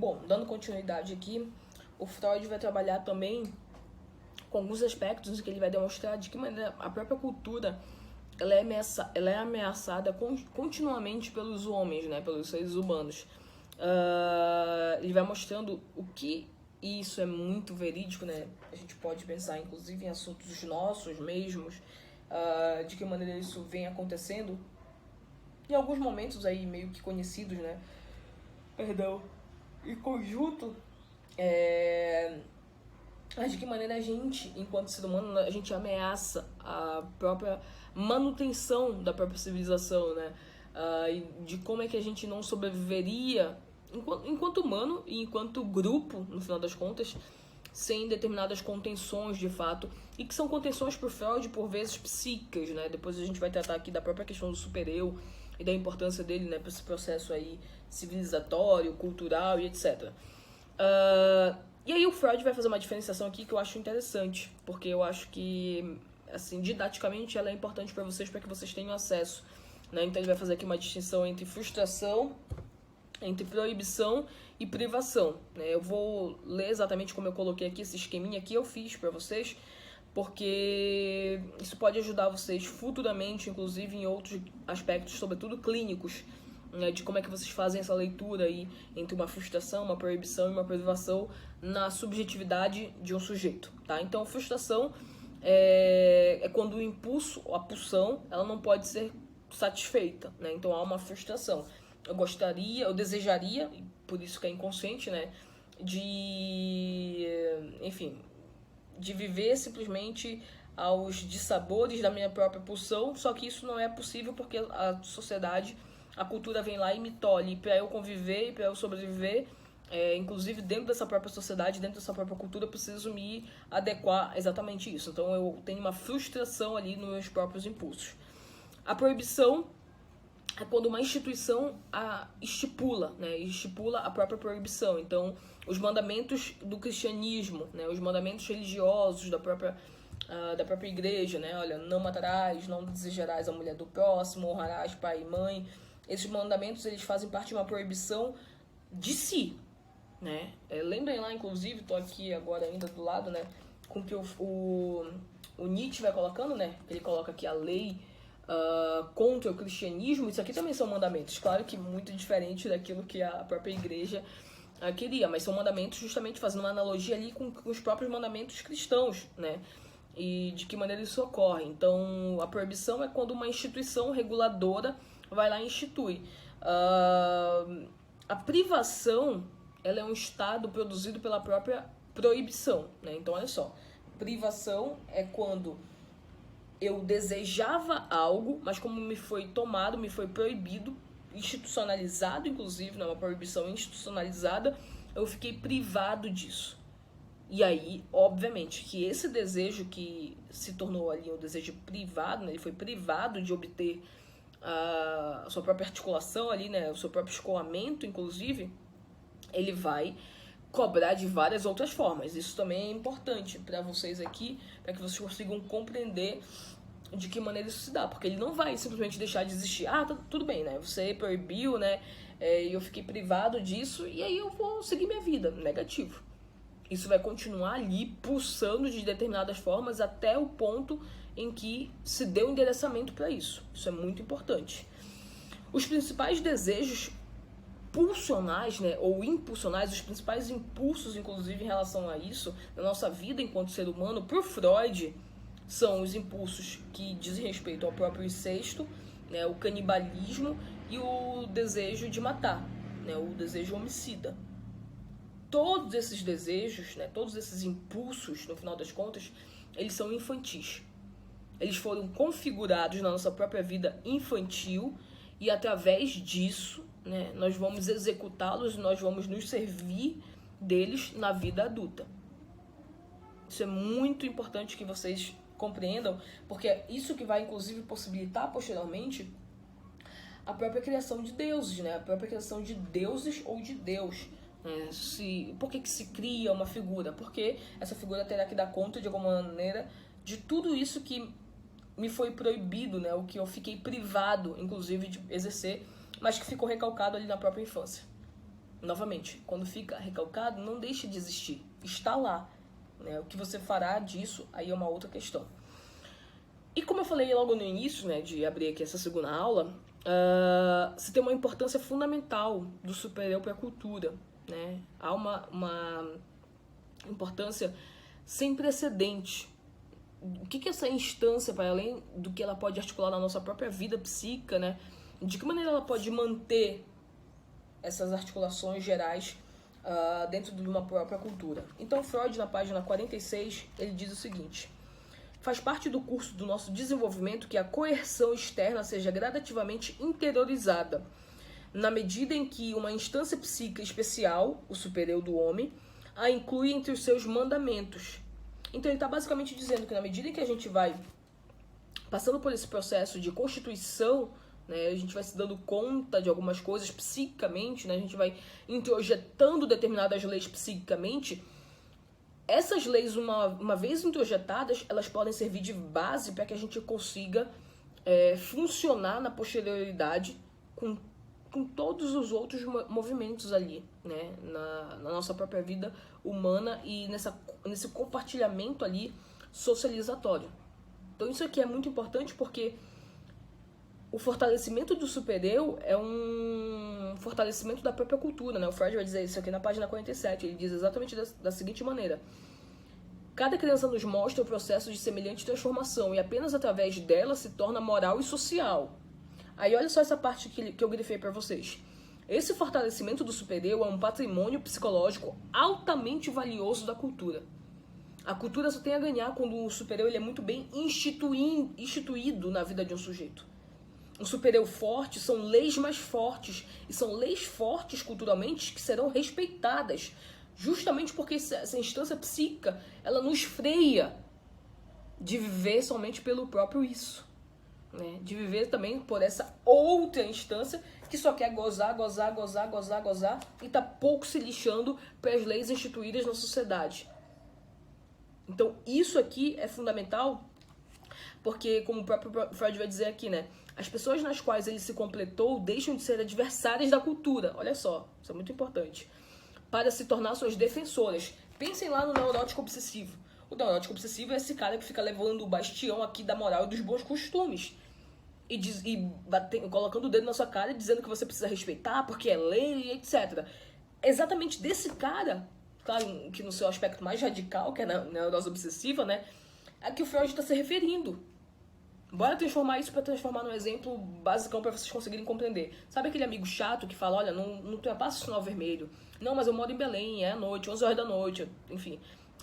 Bom, dando continuidade aqui, o Freud vai trabalhar também com alguns aspectos em que ele vai demonstrar de que maneira a própria cultura ela é ameaçada continuamente pelos homens, né, pelos seres humanos. Ele vai mostrando o que isso é muito verídico, né? A gente pode pensar, inclusive, em assuntos nossos mesmos, de que maneira isso vem acontecendo em alguns momentos aí meio que conhecidos, né? Perdão. Em conjunto, mas de que maneira a gente, enquanto ser humano, a gente ameaça a própria manutenção da própria civilização, né? E de como é que a gente não sobreviveria enquanto humano e enquanto grupo, no final das contas, sem determinadas contenções de fato, e que são contenções por Freud, por vezes psíquicas, né? Depois a gente vai tratar aqui da própria questão do super-eu e da importância dele, né, para esse processo aí civilizatório, cultural e etc. E aí o Freud vai fazer uma diferenciação aqui que eu acho interessante, porque eu acho que, assim, didaticamente ela é importante para que vocês tenham acesso, né? Então ele vai fazer aqui uma distinção entre frustração, entre proibição e privação, né? Eu vou ler exatamente como eu coloquei aqui, esse esqueminha aqui eu fiz para vocês, porque isso pode ajudar vocês futuramente, inclusive em outros aspectos, sobretudo clínicos, né, de como é que vocês fazem essa leitura aí entre uma frustração, uma proibição e uma privação na subjetividade de um sujeito, tá? Então, frustração é quando o impulso, a pulsão, ela não pode ser satisfeita, né? Então, há uma frustração. Eu desejaria, por isso que é inconsciente, né, enfim, de viver simplesmente aos dissabores da minha própria pulsão, só que isso não é possível porque a sociedade, a cultura vem lá e me tolhe. Para eu conviver e para eu sobreviver, inclusive dentro dessa própria sociedade, dentro dessa própria cultura, eu preciso me adequar a exatamente isso. Então eu tenho uma frustração ali nos meus próprios impulsos. A proibição é quando uma instituição estipula, né, estipula a própria proibição. Então, os mandamentos do cristianismo, né, os mandamentos religiosos da própria igreja, né, olha, não matarás, não desejarás a mulher do próximo, honrarás pai e mãe. Esses mandamentos, eles fazem parte de uma proibição de si, né. Lembrem lá, inclusive, estou aqui agora ainda do lado, né, com que o Nietzsche vai colocando, né, ele coloca aqui a lei contra o cristianismo. Isso aqui também são mandamentos, claro que muito diferente daquilo que a própria igreja queria, mas são mandamentos justamente fazendo uma analogia ali com os próprios mandamentos cristãos, né? E de que maneira isso ocorre. Então, a proibição é quando uma instituição reguladora vai lá e institui. A privação, ela é um estado produzido pela própria proibição, né? Então, olha só, privação é quando eu desejava algo, mas como me foi tomado, me foi proibido, institucionalizado, inclusive, né, uma proibição institucionalizada, eu fiquei privado disso. E aí, obviamente, que esse desejo que se tornou ali um desejo privado, né, ele foi privado de obter a sua própria articulação ali, né, o seu próprio escoamento, inclusive, ele vai cobrar de várias outras formas. Isso também é importante para vocês aqui, para que vocês consigam compreender de que maneira isso se dá, porque ele não vai simplesmente deixar de existir. Tudo bem, né? Você proibiu, né? E eu fiquei privado disso, e aí eu vou seguir minha vida. Negativo. Isso vai continuar ali, pulsando de determinadas formas até o ponto em que se dê um endereçamento para isso. Isso é muito importante. Os principais desejos pulsionais, né, ou impulsionais, os principais impulsos, inclusive, em relação a isso, na nossa vida enquanto ser humano, por Freud, são os impulsos que dizem respeito ao próprio incesto, né, o canibalismo e o desejo de matar, né, o desejo homicida. Todos esses desejos, né, todos esses impulsos, no final das contas, eles são infantis. Eles foram configurados na nossa própria vida infantil e através disso, né, nós vamos executá-los, nós vamos nos servir deles na vida adulta. Isso é muito importante que vocês compreendam, porque é isso que vai, inclusive, possibilitar posteriormente a própria criação de deuses, né? A própria criação de deuses ou de Deus. Por que se cria uma figura? Porque essa figura terá que dar conta, de alguma maneira, de tudo isso que me foi proibido, né? O que eu fiquei privado, inclusive, de exercer, mas que ficou recalcado ali na própria infância. Novamente, quando fica recalcado, não deixe de existir. Está lá. Né? O que você fará disso, aí é uma outra questão. E como eu falei logo no início, né, de abrir aqui essa segunda aula, você tem uma importância fundamental do super-eu para a cultura. Né? Há uma importância sem precedente. O que essa instância, para além do que ela pode articular na nossa própria vida psíquica, né? De que maneira ela pode manter essas articulações gerais dentro de uma própria cultura? Então, Freud, na página 46, ele diz o seguinte: faz parte do curso do nosso desenvolvimento que a coerção externa seja gradativamente interiorizada, na medida em que uma instância psíquica especial, o super-eu do homem, a inclui entre os seus mandamentos. Então ele está basicamente dizendo que na medida em que a gente vai passando por esse processo de constituição, né, a gente vai se dando conta de algumas coisas psiquicamente, né, a gente vai introjetando determinadas leis psiquicamente. Essas leis, uma vez introjetadas, elas podem servir de base para que a gente consiga funcionar na posterioridade com todos os outros movimentos ali, né, na nossa própria vida humana e nesse compartilhamento ali socializatório. Então isso aqui é muito importante porque o fortalecimento do super-eu é um fortalecimento da própria cultura, né? O Freud vai dizer isso aqui na página 47, ele diz exatamente da seguinte maneira: cada criança nos mostra o processo de semelhante transformação e apenas através dela se torna moral e social. Aí olha só essa parte que eu grifei para vocês. Esse fortalecimento do super-eu é um patrimônio psicológico altamente valioso da cultura. A cultura só tem a ganhar quando o super-eu ele é muito bem instituído na vida de um sujeito. Um super-eu forte são leis mais fortes, e são leis fortes culturalmente que serão respeitadas, justamente porque essa instância psíquica, ela nos freia de viver somente pelo próprio isso. Né, de viver também por essa outra instância que só quer gozar e tá pouco se lixando para as leis instituídas na sociedade. Então isso aqui é fundamental porque, como o próprio Freud vai dizer aqui, né, as pessoas nas quais ele se completou deixam de ser adversárias da cultura, olha só, isso é muito importante, para se tornar suas defensoras. Pensem lá no neurótico obsessivo. O neurótico obsessivo é esse cara que fica levando o bastião aqui da moral e dos bons costumes. Colocando o dedo na sua cara e dizendo que você precisa respeitar porque é lei, etc. Exatamente desse cara, claro que no seu aspecto mais radical, que é na neurose obsessiva, né, é que o Freud está se referindo. Bora transformar isso para transformar num exemplo basicão para vocês conseguirem compreender. Sabe aquele amigo chato que fala, olha, não ultrapassa o sinal vermelho. Não, mas eu moro em Belém, é à noite, 11 horas da noite, enfim.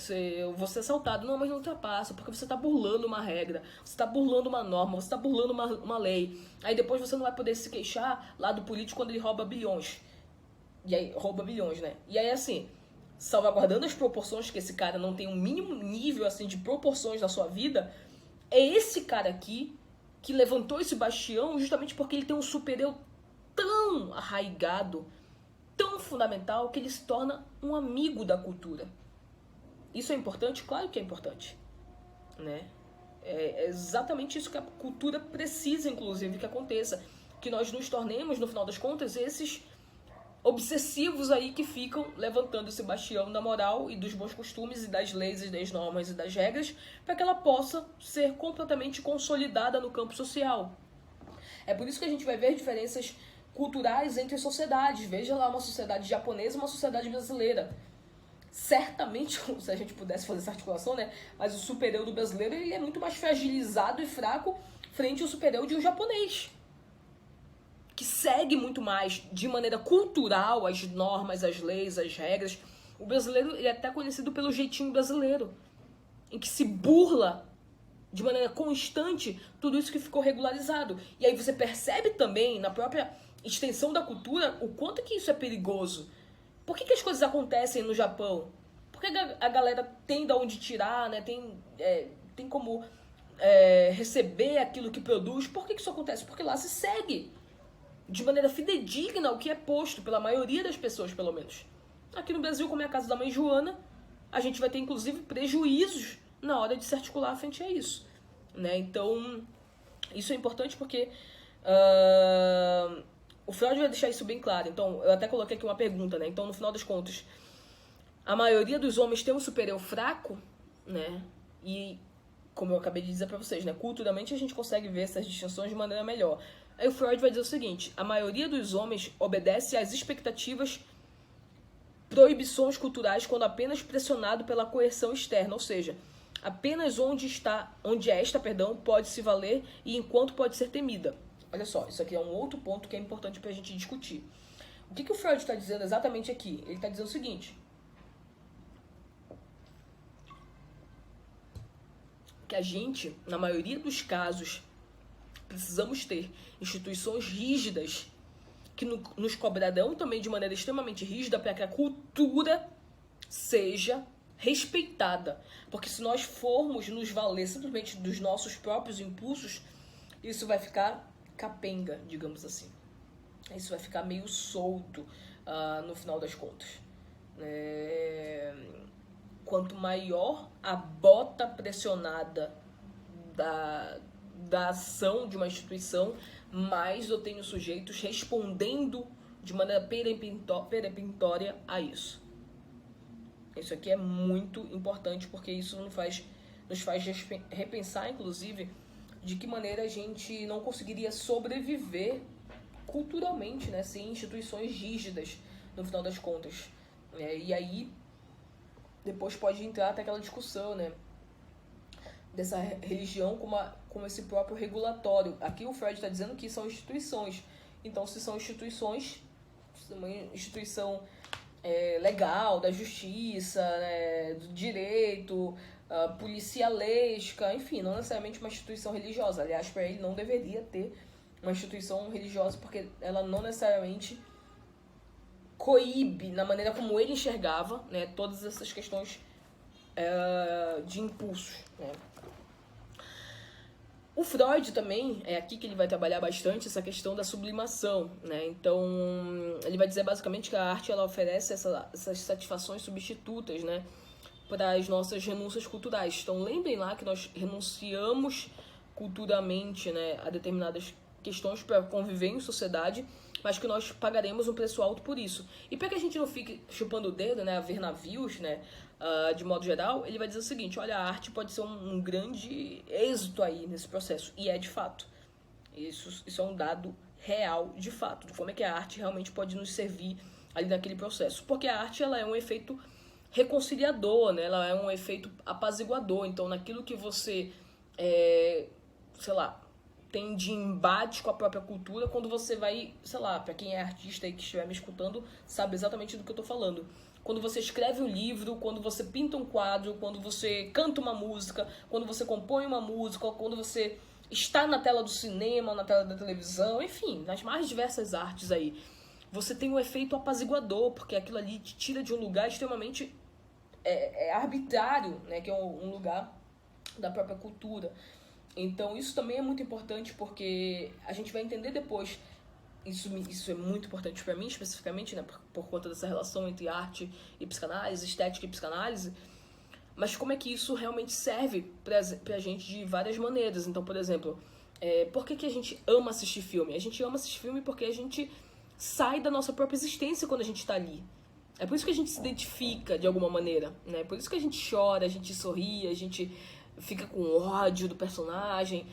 Eu vou ser assaltado. Não, mas não ultrapassa, porque você está burlando uma regra, você está burlando uma norma, você está burlando uma lei. Aí depois você não vai poder se queixar lá do político quando ele rouba bilhões. E aí, rouba bilhões, né? E aí, assim, salvaguardando as proporções, que esse cara não tem um mínimo nível, assim, de proporções na sua vida, é esse cara aqui que levantou esse bastião justamente porque ele tem um super-eu tão arraigado, tão fundamental, que ele se torna um amigo da cultura. Isso é importante? Claro que é importante, né? É exatamente isso que a cultura precisa, inclusive, que aconteça. Que nós nos tornemos, no final das contas, esses obsessivos aí que ficam levantando esse bastião da moral e dos bons costumes e das leis e das normas e das regras para que ela possa ser completamente consolidada no campo social. É por isso que a gente vai ver diferenças culturais entre sociedades. Veja lá uma sociedade japonesa e uma sociedade brasileira. Certamente, se a gente pudesse fazer essa articulação, né? Mas o super-eu do brasileiro ele é muito mais fragilizado e fraco frente ao super-eu de um japonês, que segue muito mais de maneira cultural as normas, as leis, as regras. O brasileiro ele é até conhecido pelo jeitinho brasileiro, em que se burla de maneira constante tudo isso que ficou regularizado. E aí você percebe também na própria extensão da cultura o quanto que isso é perigoso. Por que as coisas acontecem no Japão? Porque a galera tem de onde tirar, né? Tem como receber aquilo que produz. Por que isso acontece? Porque lá se segue de maneira fidedigna o que é posto pela maioria das pessoas, pelo menos. Aqui no Brasil, como é a casa da mãe Joana, a gente vai ter, inclusive, prejuízos na hora de se articular frente a isso. Né? Então, isso é importante porque o Freud vai deixar isso bem claro. Então, eu até coloquei aqui uma pergunta, né? Então, no final das contas, a maioria dos homens tem um super-eu fraco, né? E, como eu acabei de dizer pra vocês, né? Culturalmente a gente consegue ver essas distinções de maneira melhor. Aí o Freud vai dizer o seguinte: a maioria dos homens obedece às expectativas, proibições culturais quando apenas pressionado pela coerção externa, ou seja, apenas onde esta pode se valer e enquanto pode ser temida. Olha só, isso aqui é um outro ponto que é importante pra gente discutir. O que o Freud está dizendo exatamente aqui? Ele está dizendo o seguinte: que a gente, na maioria dos casos, precisamos ter instituições rígidas que nos cobrarão também de maneira extremamente rígida para que a cultura seja respeitada. Porque se nós formos nos valer simplesmente dos nossos próprios impulsos, isso vai ficar capenga, digamos assim. Isso vai ficar meio solto no final das contas. Quanto maior a bota pressionada da ação de uma instituição, mais eu tenho sujeitos respondendo de maneira peremptória a isso. Isso aqui é muito importante, porque isso nos faz repensar, inclusive, de que maneira a gente não conseguiria sobreviver culturalmente, né, sem instituições rígidas, no final das contas. E aí, depois pode entrar até aquela discussão, né, dessa religião como esse próprio regulatório. Aqui o Freud está dizendo que são instituições. Então, se são instituições, uma instituição legal, da justiça, né, do direito, policialesca, enfim, não necessariamente uma instituição religiosa. Aliás, para ele não deveria ter uma instituição religiosa, porque ela não necessariamente coíbe, na maneira como ele enxergava, né, todas essas questões de impulsos, né. O Freud também, é aqui que ele vai trabalhar bastante essa questão da sublimação, né? Então, ele vai dizer basicamente que a arte ela oferece essas satisfações substitutas, né, para as nossas renúncias culturais. Então, lembrem lá que nós renunciamos culturalmente, né, a determinadas questões para conviver em sociedade, mas que nós pagaremos um preço alto por isso. E para que a gente não fique chupando o dedo, né, a ver navios, né, de modo geral, ele vai dizer o seguinte: olha, a arte pode ser um grande êxito aí nesse processo. E é de fato. Isso é um dado real, de fato, de como é que a arte realmente pode nos servir ali naquele processo. Porque a arte ela é um efeito reconciliador, né? Ela é um efeito apaziguador. Então, naquilo que você, sei lá, tem de embate com a própria cultura, quando você vai, sei lá, para quem é artista e que estiver me escutando, sabe exatamente do que eu tô falando. Quando você escreve um livro, quando você pinta um quadro, quando você canta uma música, quando você compõe uma música, quando você está na tela do cinema, na tela da televisão, enfim, nas mais diversas artes aí, você tem um efeito apaziguador, porque aquilo ali te tira de um lugar extremamente arbitrário, né, que é um lugar da própria cultura. Então isso também é muito importante, porque a gente vai entender depois. Isso é muito importante para mim, especificamente, né, por conta dessa relação entre arte e psicanálise, estética e psicanálise. Mas como é que isso realmente serve pra gente de várias maneiras? Então, por exemplo, por que a gente ama assistir filme? A gente ama assistir filme porque a gente sai da nossa própria existência quando a gente tá ali. É por isso que a gente se identifica de alguma maneira, né? Por isso que a gente chora, a gente sorri, a gente fica com ódio do personagem.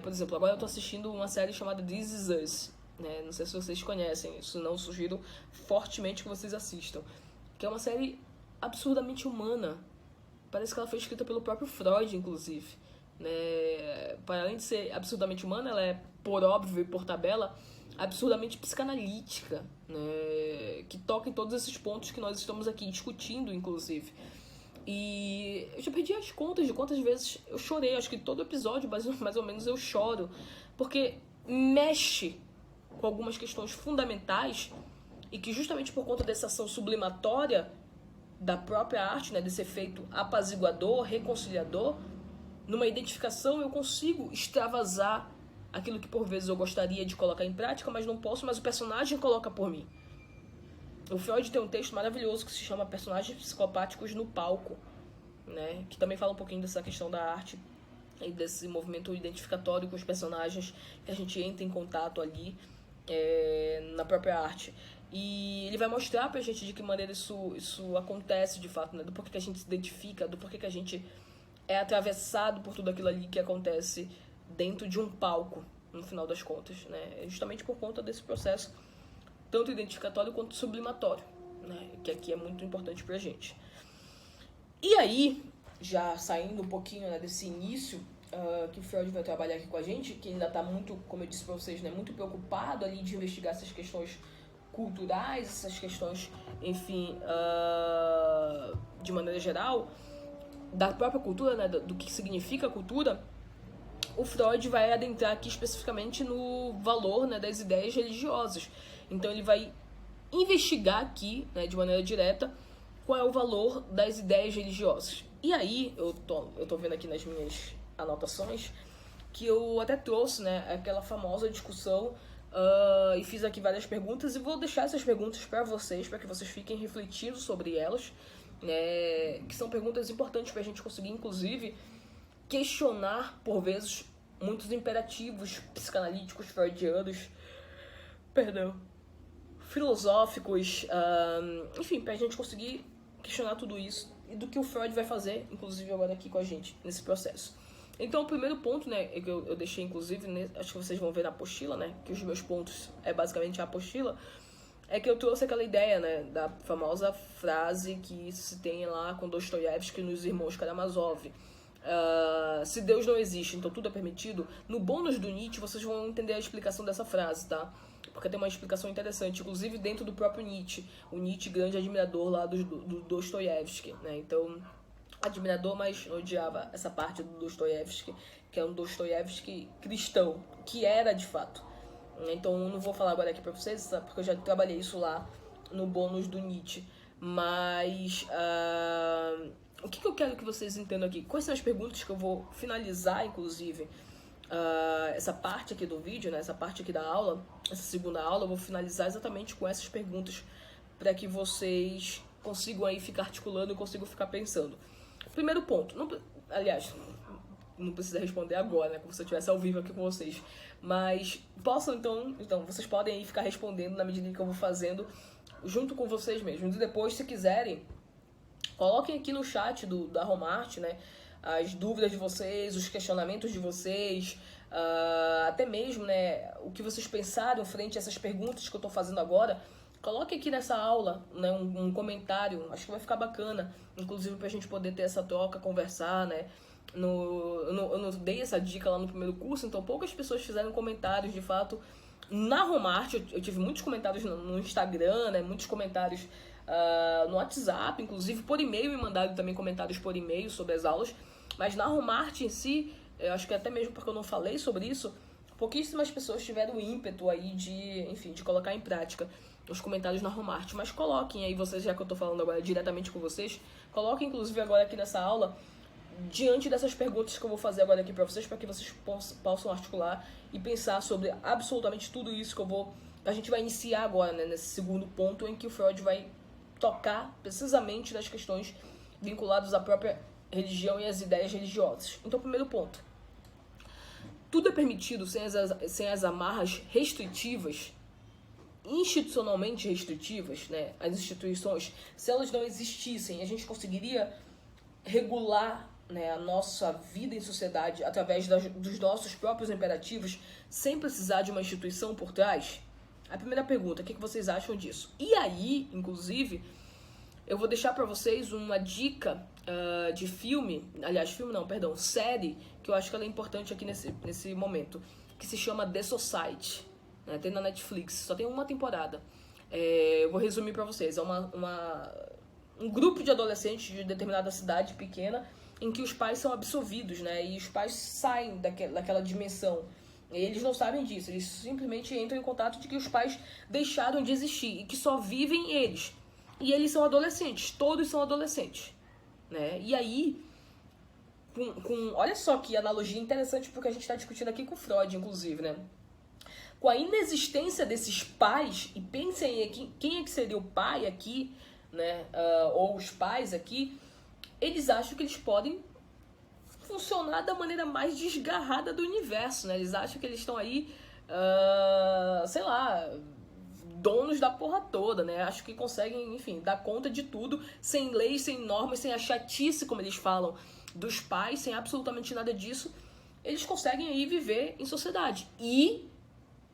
Por exemplo, agora eu tô assistindo uma série chamada This Is Us. Não sei se vocês conhecem, se não, sugiro fortemente que vocês assistam. Que é uma série absurdamente humana. Parece que ela foi escrita pelo próprio Freud, inclusive. Para além de ser absurdamente humana, ela é, por óbvio e por tabela, absurdamente psicanalítica, né? Que toca em todos esses pontos que nós estamos aqui discutindo, inclusive. E eu já perdi as contas de quantas vezes eu chorei. Acho que todo episódio, mais ou menos, eu choro. Porque mexe com algumas questões fundamentais e que justamente por conta dessa ação sublimatória da própria arte, né, desse efeito apaziguador, reconciliador, numa identificação eu consigo extravasar aquilo que por vezes eu gostaria de colocar em prática, mas não posso, mas o personagem coloca por mim. O Freud tem um texto maravilhoso que se chama Personagens Psicopáticos no Palco, né, que também fala um pouquinho dessa questão da arte e desse movimento identificatório com os personagens, que a gente entra em contato ali. na própria arte. E ele vai mostrar pra gente de que maneira isso acontece de fato, né? Do porquê que a gente se identifica, do porquê que a gente é atravessado por tudo aquilo ali que acontece dentro de um palco, no final das contas, né? Justamente por conta desse processo, tanto identificatório quanto sublimatório, né? Que aqui é muito importante pra gente. E aí, já saindo um pouquinho, né, desse início, que o Freud vai trabalhar aqui com a gente, que ainda está muito, como eu disse para vocês, né, muito preocupado ali de investigar essas questões culturais, essas questões, enfim, de maneira geral, da própria cultura, né, do que significa a cultura. O Freud vai adentrar aqui especificamente no valor, né, das ideias religiosas. Então ele vai investigar aqui, né, de maneira direta, qual é o valor das ideias religiosas. E aí, eu tô vendo aqui nas minhas anotações, que eu até trouxe, né, aquela famosa discussão, e fiz aqui várias perguntas, e vou deixar essas perguntas para vocês, para que vocês fiquem refletindo sobre elas, né, que são perguntas importantes para a gente conseguir, inclusive, questionar, por vezes, muitos imperativos psicanalíticos, freudianos, filosóficos, enfim, pra gente conseguir questionar tudo isso e do que o Freud vai fazer, inclusive agora aqui com a gente, nesse processo. Então, o primeiro ponto, né, que eu deixei, inclusive, acho que vocês vão ver na apostila, né, que os meus pontos é basicamente a apostila, é que eu trouxe aquela ideia, né, da famosa frase que se tem lá com Dostoiévski nos Irmãos Karamazov. Se Deus não existe, então tudo é permitido. No bônus do Nietzsche, vocês vão entender a explicação dessa frase, tá? Porque tem uma explicação interessante, inclusive dentro do próprio Nietzsche. O Nietzsche, grande admirador lá do Dostoiévski, né? Então, admirador, mas odiava essa parte do Dostoiévski, que é um Dostoiévski cristão, que era de fato. Então, eu não vou falar agora aqui pra vocês, sabe? Porque eu já trabalhei isso lá no bônus do Nietzsche. Mas, o que eu quero que vocês entendam aqui? Quais são as perguntas que eu vou finalizar, inclusive, essa parte aqui do vídeo, né? Essa parte aqui da aula, essa segunda aula, eu vou finalizar exatamente com essas perguntas para que vocês consigam aí ficar articulando e consigam ficar pensando. Primeiro ponto, aliás, não precisa responder agora, né? Como se eu estivesse ao vivo aqui com vocês. Mas possam, então, vocês podem aí ficar respondendo na medida que eu vou fazendo junto com vocês mesmos. E depois, se quiserem, coloquem aqui no chat da Romart, né, as dúvidas de vocês, os questionamentos de vocês, até mesmo, né, o que vocês pensaram frente a essas perguntas que eu estou fazendo agora. Coloque aqui nessa aula, né, um comentário, acho que vai ficar bacana, inclusive pra gente poder ter essa troca, conversar, né. Eu não dei essa dica lá no primeiro curso, então poucas pessoas fizeram comentários, de fato. Na Romart, eu tive muitos comentários no Instagram, né, muitos comentários no WhatsApp, inclusive por e-mail, me mandaram também comentários por e-mail sobre as aulas, mas na Romart em si, eu acho que até mesmo porque eu não falei sobre isso, pouquíssimas pessoas tiveram ímpeto aí de colocar em prática os comentários na Romart, mas coloquem aí vocês, já que eu tô falando agora diretamente com vocês, coloquem inclusive agora aqui nessa aula, diante dessas perguntas que eu vou fazer agora aqui pra vocês, para que vocês possam articular e pensar sobre absolutamente tudo isso que a gente vai iniciar agora, né, nesse segundo ponto em que o Freud vai tocar precisamente nas questões vinculadas à própria religião e às ideias religiosas. Então, primeiro ponto. Tudo é permitido sem as amarras restritivas, institucionalmente restritivas, né? As instituições, se elas não existissem, a gente conseguiria regular, né, a nossa vida em sociedade através dos nossos próprios imperativos, sem precisar de uma instituição por trás? A primeira pergunta, o que vocês acham disso? E aí, inclusive, eu vou deixar pra vocês uma dica de série, que eu acho que ela é importante aqui nesse momento, que se chama The Society, né? Tem na Netflix, só tem uma temporada. Eu vou resumir pra vocês, é um grupo de adolescentes de determinada cidade pequena, em que os pais são absolvidos, né? E os pais saem daquela dimensão. Eles não sabem disso, eles simplesmente entram em contato de que os pais deixaram de existir e que só vivem eles. E eles são adolescentes, todos são adolescentes, né? E aí, olha só que analogia interessante porque a gente está discutindo aqui com Freud, inclusive, né? Com a inexistência desses pais, e pensem em quem é que seria o pai aqui, né? Ou os pais aqui, eles acham que eles podem funcionar da maneira mais desgarrada do universo, né? Eles acham que eles estão aí sei lá, donos da porra toda, né? Acho que conseguem, enfim, dar conta de tudo, sem leis, sem normas, sem a chatice, como eles falam, dos pais, sem absolutamente nada disso. Eles conseguem aí viver em sociedade. E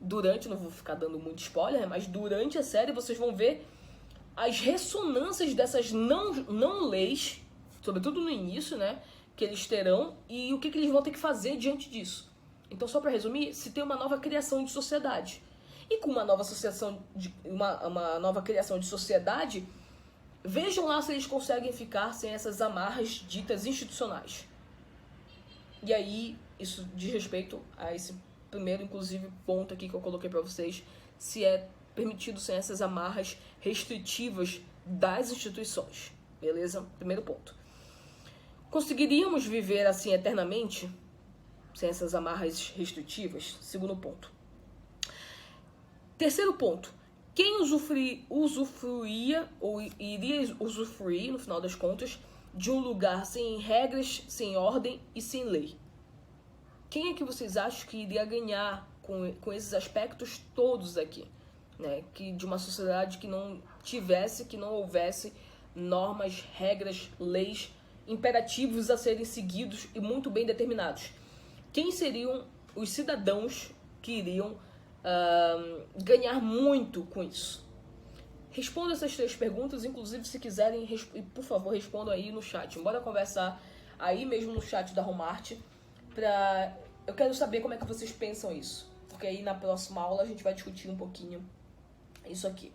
durante, não vou ficar dando muito spoiler, mas durante a série vocês vão ver as ressonâncias dessas não leis, sobretudo no início, né, que eles terão, e o que eles vão ter que fazer diante disso. Então, só para resumir, se tem uma nova criação de sociedade. E com uma uma nova criação de sociedade, vejam lá se eles conseguem ficar sem essas amarras ditas institucionais. E aí, isso diz respeito a esse primeiro, inclusive, ponto aqui que eu coloquei para vocês, se é permitido sem essas amarras restritivas das instituições. Beleza? Primeiro ponto. Conseguiríamos viver assim eternamente? Sem essas amarras restritivas? Segundo ponto. Terceiro ponto. Quem usufruía ou iria usufruir, no final das contas, de um lugar sem regras, sem ordem e sem lei? Quem é que vocês acham que iria ganhar com esses aspectos todos aqui? Né? Que de uma sociedade que não tivesse, que não houvesse normas, regras, leis, imperativos a serem seguidos e muito bem determinados. Quem seriam os cidadãos que iriam ganhar muito com isso? Responda essas 3 perguntas, inclusive se quiserem, por favor, respondam aí no chat. Bora conversar aí mesmo no chat da Romarte. Eu quero saber como é que vocês pensam isso. Porque aí na próxima aula a gente vai discutir um pouquinho isso aqui.